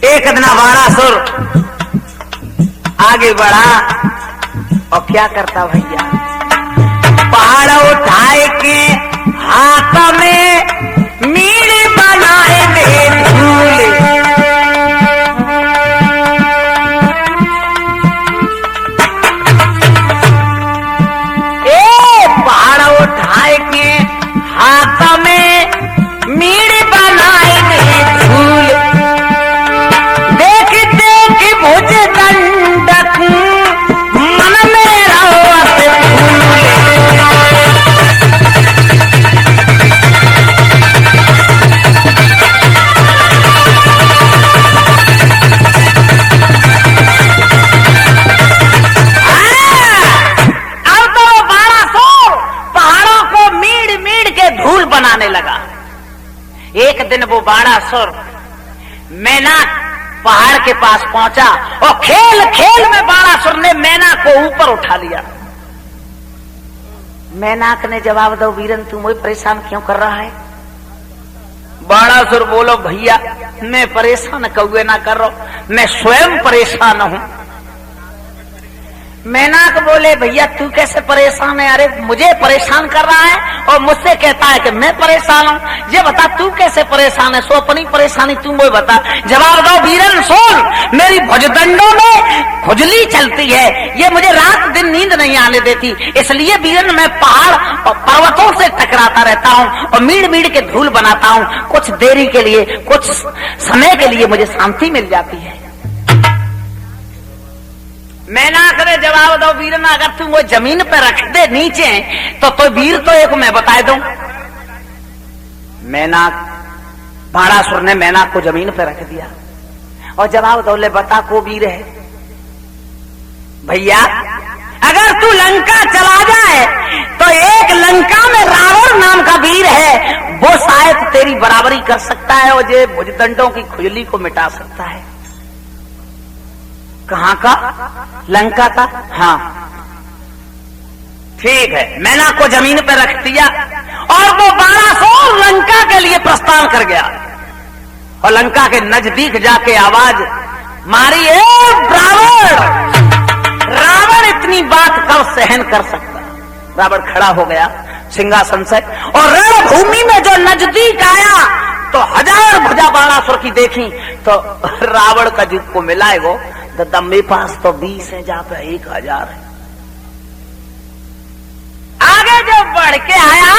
एक दिन बाणासुर आगे बढ़ा और क्या करता भैया, पहाड़ उठाए के हाथ में मीड़ बनाए में झूले, पहाड़ उठाए के हाथ में मीड़ बनाए में झूले, देख देख भुज दंडक मन में रवत फूले। बनाने लगा। एक दिन वो बाणासुर मेनाक पहाड़ के पास पहुंचा और खेल खेल में बाणासुर ने मेनाक को ऊपर उठा लिया। मेनाक ने जवाब दो, वीरन तू मुझे परेशान क्यों कर रहा है? बाणासुर बोलो, भैया मैं परेशान कौए ना कर रहा हूं, मैं स्वयं परेशान हूं। मेनाक बोले, भैया तू कैसे परेशान है? अरे मुझे परेशान कर रहा है और मुझसे कहता है कि मैं परेशान हूँ। ये बता तू कैसे परेशान है, सो अपनी परेशानी तू मुझे बता। जवाब दो वीरन सुन, मेरी भुजदंडों में खुजली चलती है, ये मुझे रात दिन नींद नहीं आने देती, इसलिए वीरन मैं पहाड़ और पर्वतों से टकराता रहता हूँ और मीड़ मीड़ के धूल बनाता हूँ। कुछ देरी के लिए, कुछ समय के लिए मुझे शांति मिल जाती है। मेनाक ने जवाब दो, वीरना अगर तू वो जमीन पे रख दे नीचे तो वीर तो एक मैं बता दूं। मेनाक, बाणासुर ने मेनाक को जमीन पे रख दिया और जवाब दो, ले बता को वीर है? भैया अगर तू लंका चला जाए तो एक लंका में रावण नाम का वीर है, वो शायद तेरी बराबरी कर सकता है और ये भुजदंडों की खुजली को मिटा सकता है। कहां का? लंका का। हाँ ठीक है, मेनाक को जमीन पे रख दिया और वो बाणासुर लंका के लिए प्रस्थान कर गया और लंका के नजदीक जाके आवाज मारी, ए रावण! रावण इतनी बात कब सहन कर सकता? रावण खड़ा हो गया सिंहासन से और रणभूमि में जो नजदीक आया तो 1000 भुजा बाणासुर की देखी तो रावण का जिसको मिला है वो मेरे पास तो 20 है, जहां पे 1000 है। आगे जो बढ़ के आया,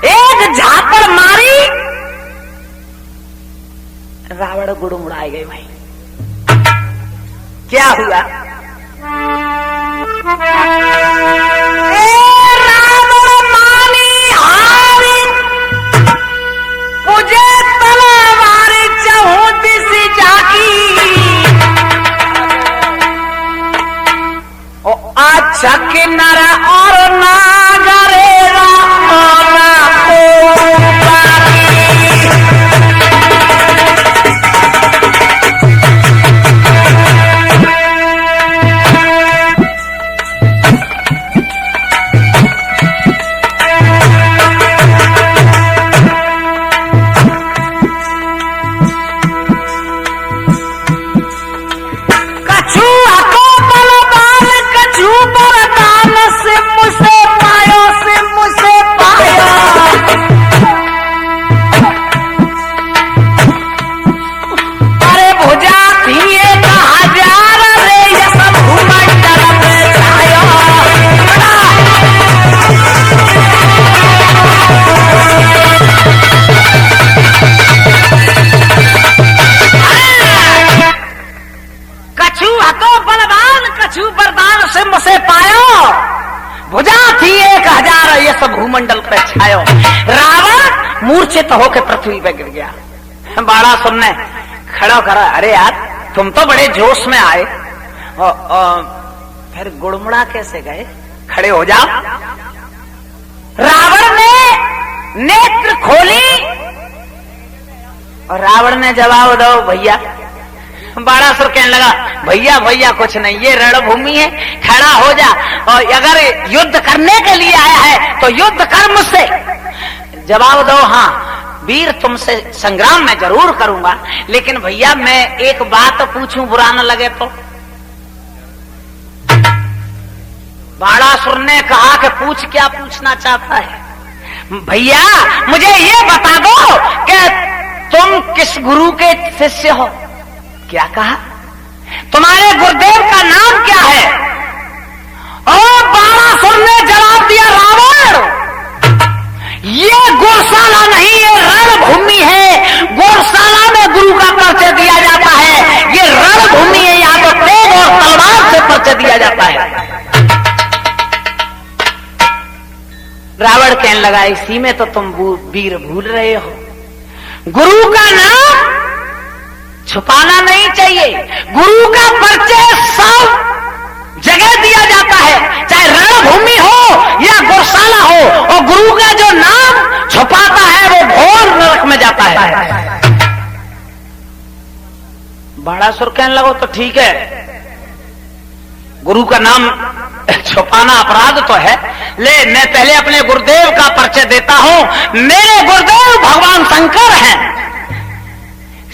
एक झापड़ मारी, रावण गुड़मुड़ाए गए। भाई क्या हुआ? रावण मानी हारी, मुझे तलवारी चहु दिस जागी, अच्छा किन्नर और नागरे रामा को भूमंडल पे छायो। रावण मूर्छित होकर पृथ्वी पे गिर गया। बाणासुर ने खड़ा करा, अरे यार तुम तो बड़े जोश में आए फिर गुड़मुड़ा कैसे गए? खड़े हो जाओ। रावण ने नेत्र खोली और रावण ने जवाब दो, भैया। बाणासुर कहने लगा, भैया भैया कुछ नहीं, ये रणभूमि है, खड़ा हो जा और अगर युद्ध करने के लिए आया है तो युद्ध कर मुझसे। जवाब दो, हाँ वीर तुमसे संग्राम मैं जरूर करूंगा, लेकिन भैया मैं एक बात पूछूं, बुरा न लगे तो? बाणासुर ने कहा कि पूछ, क्या पूछना चाहता है? भैया मुझे ये बता दो कि तुम किस गुरु के शिष्य हो? क्या कहा? तुम्हारे गुरुदेव का नाम क्या है? और बाणासुर ने जवाब दिया, रावण ये गौशाला नहीं, ये रणभूमि है। गौशाला में गुरु का परिचय दिया जाता है, ये रणभूमि है, यहाँ तो तेज और तलवार से परिचय दिया जाता है। रावण कहने लगा, इसी में तो तुम वीर भूल रहे हो। गुरु का नाम छुपाना नहीं चाहिए। गुरु का परिचय सब जगह दिया जाता है, चाहे रणभूमि हो या गौशाला हो, और गुरु का जो नाम छुपाता है वो घोर नरक में जाता है। बाणासुर कहने लगो, तो ठीक है, गुरु का नाम छुपाना अपराध तो है, ले मैं पहले अपने गुरुदेव का परिचय देता हूं। मेरे गुरुदेव भगवान शंकर हैं।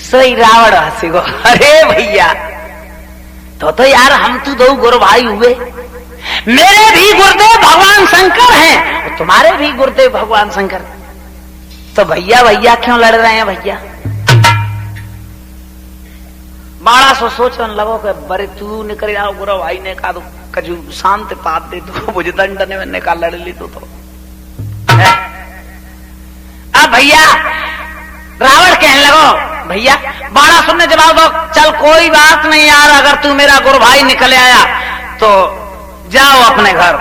सही रावण हंसी गो, अरे भैया तो यार हम तो दो गुरु भाई हुए। मेरे भी गुरुदेव भगवान शंकर हैं और तुम्हारे भी गुरुदेव भगवान शंकर, तो भैया भैया क्यों लड़ रहे हैं भैया? बड़ा सोचने लगो कि बड़े तू निकल जाओ, गुरु भाई ने कहा तो कजू शांत पात दे तो भुजदंड ने मैंने कहा लड़ ली तो अब भैया रावण कहने लगो, भैया बाणासुर ने जवाब दो, चल कोई बात नहीं यार, अगर तू मेरा गुरु भाई निकल आया तो जाओ अपने घर।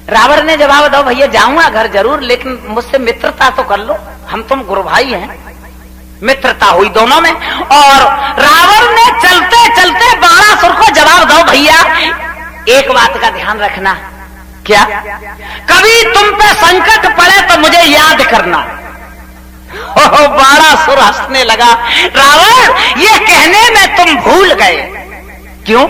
रावण ने जवाब दो, भैया जाऊंगा घर जरूर, लेकिन मुझसे मित्रता तो कर लो, हम तुम गुरु भाई हैं। मित्रता हुई दोनों में, और रावण ने चलते चलते बाणासुर को जवाब दो, भैया एक बात का ध्यान रखना। क्या? कभी तुम पे संकट पड़े तो मुझे याद करना। बाणासुर हंसने लगा, रावण ये कहने में तुम भूल गए। क्यों?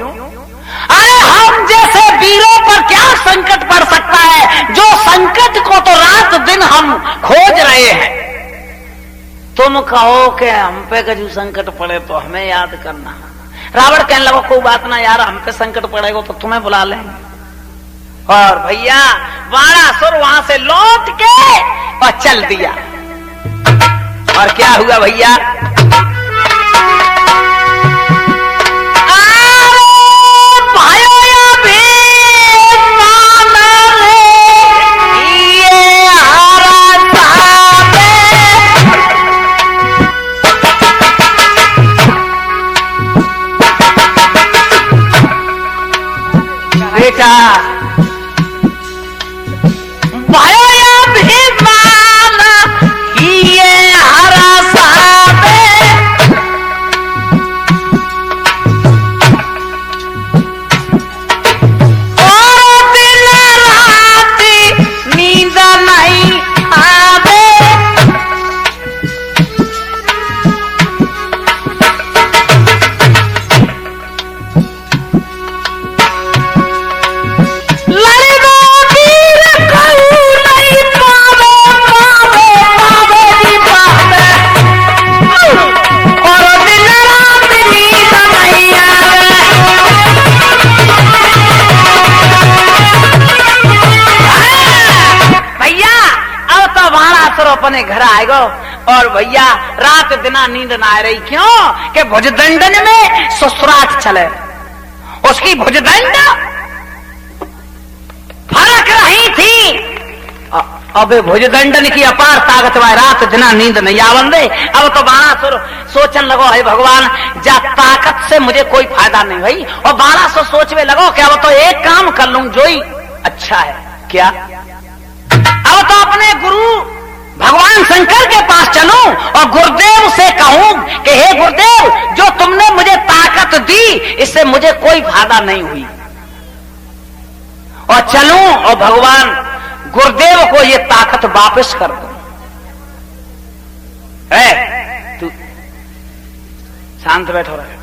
अरे हम जैसे वीरों पर क्या संकट पड़ सकता है, जो संकट को तो रात दिन हम खोज रहे हैं। तुम कहो कि हम पे कजू संकट पड़े तो हमें याद करना। रावण कहने लगा, कोई बात ना यार, हम पे संकट पड़ेगा तो तुम्हें बुला लेंगे। और भैया बाणासुर वहां से लौट के और चल दिया। और क्या हुआ भैया? बेटा अपने घर आएगा। और भैया रात दिना नींद ना आ रही, क्यों? कि भुजदंडन में ससुराट चले, उसकी भुजदंड फरक रही थी। अब भुजदंडन की अपार ताकत वाली रात दिना नींद नहीं आवन दे। अब तो बाणासुर सोचने लगो, है भगवान जा ताकत से मुझे कोई फायदा नहीं भाई। और बाणासुर सोचने लगो कि अब तो एक काम कर लूं जो ही अच्छा है। क्या? अब तो अपने गुरु भगवान शंकर के पास चलूं और गुरुदेव से कहूं कि हे गुरुदेव, जो तुमने मुझे ताकत दी इससे मुझे कोई फायदा नहीं हुई। और चलूं और भगवान गुरुदेव को ये ताकत वापस कर दो। तू शांत बैठो रहे।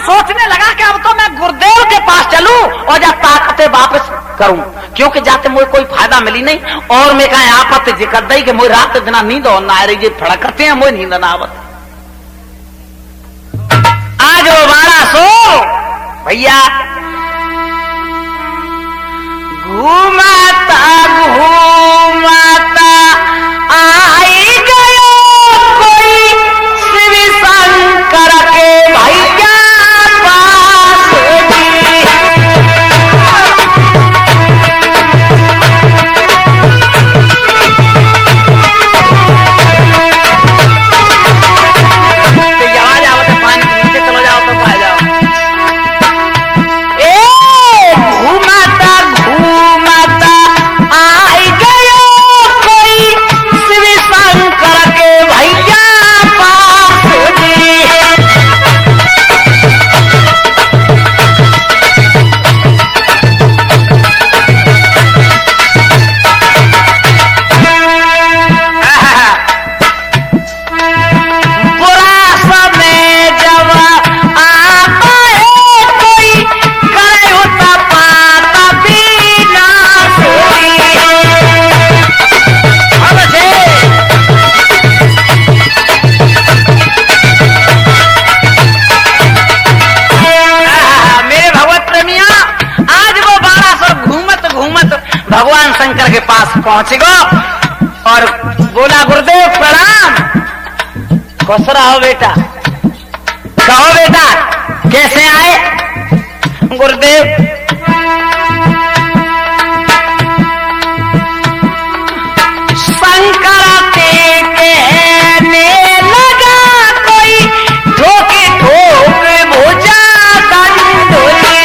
सोचने लगा कि अब तो मैं गुरुदेव के पास चलूं और जब ताकतें वापस करूं, क्योंकि जाते मुझे कोई फायदा मिली नहीं। और मैं कहा आपत जिक्र दई कि मुझे रात दिना नींद और ना आ रही, फड़कते हैं मुझे नींद ना आवत। आज वो 1200 भैया घूमाता घूमाता आई गयो कोई शिव शंकर के भैया पास जी। भगवान शंकर के पास पहुंच गो और बोला गुरुदेव प्रणाम। खुश रहो बेटा, कहो बेटा कैसे आए? गुरुदेव शंकर के कहने लगा कोई ठोके ठोक भुजा दंडोली।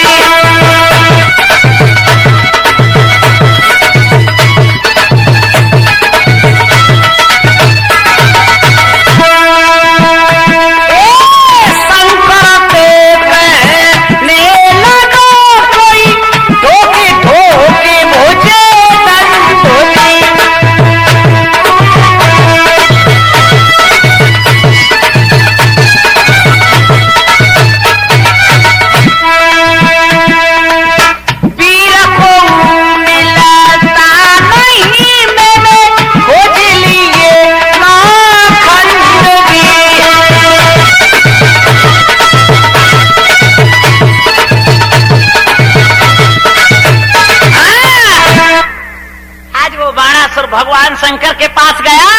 भगवान शंकर के पास गया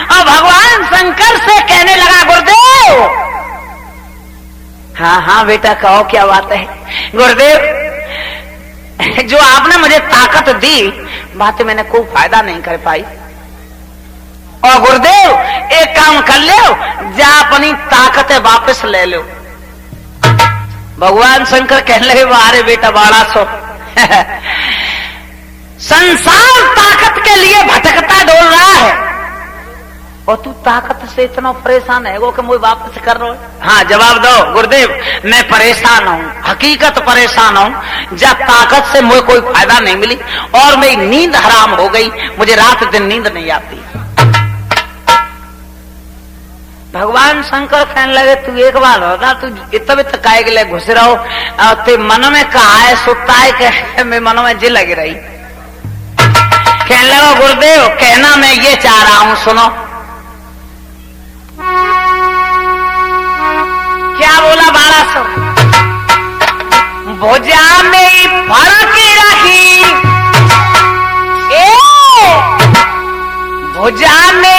और भगवान शंकर से कहने लगा गुरुदेव। हाँ हाँ बेटा कहो क्या बात है? गुरुदेव जो आपने मुझे ताकत दी बात मैंने कोई फायदा नहीं कर पाई। और गुरुदेव एक काम कर लो, जा अपनी ताकत वापस ले लो। भगवान शंकर कहने लगे अरे बेटा 1200 संसार ताकत के लिए भटकता डोल रहा है और तू ताकत से इतना परेशान है वो कि मुझे वापस कर रहा है। हाँ जवाब दो गुरुदेव, मैं परेशान हूँ, हकीकत परेशान हूँ। जब ताकत से मुझे कोई फायदा नहीं मिली और मेरी नींद हराम हो गई, मुझे रात दिन नींद नहीं आती। भगवान शंकर कहने लगे तू एक बार होगा, तू इतना तकाए के लिए घुस रहो ते मन में कहा है सुता है कि मैं मन में जी लगी रही। कहने लगा गुरुदेव कहना मैं ये चाह रहा हूं, सुनो। क्या बोला 1200? भुजा में फर्क रखी, भुजा में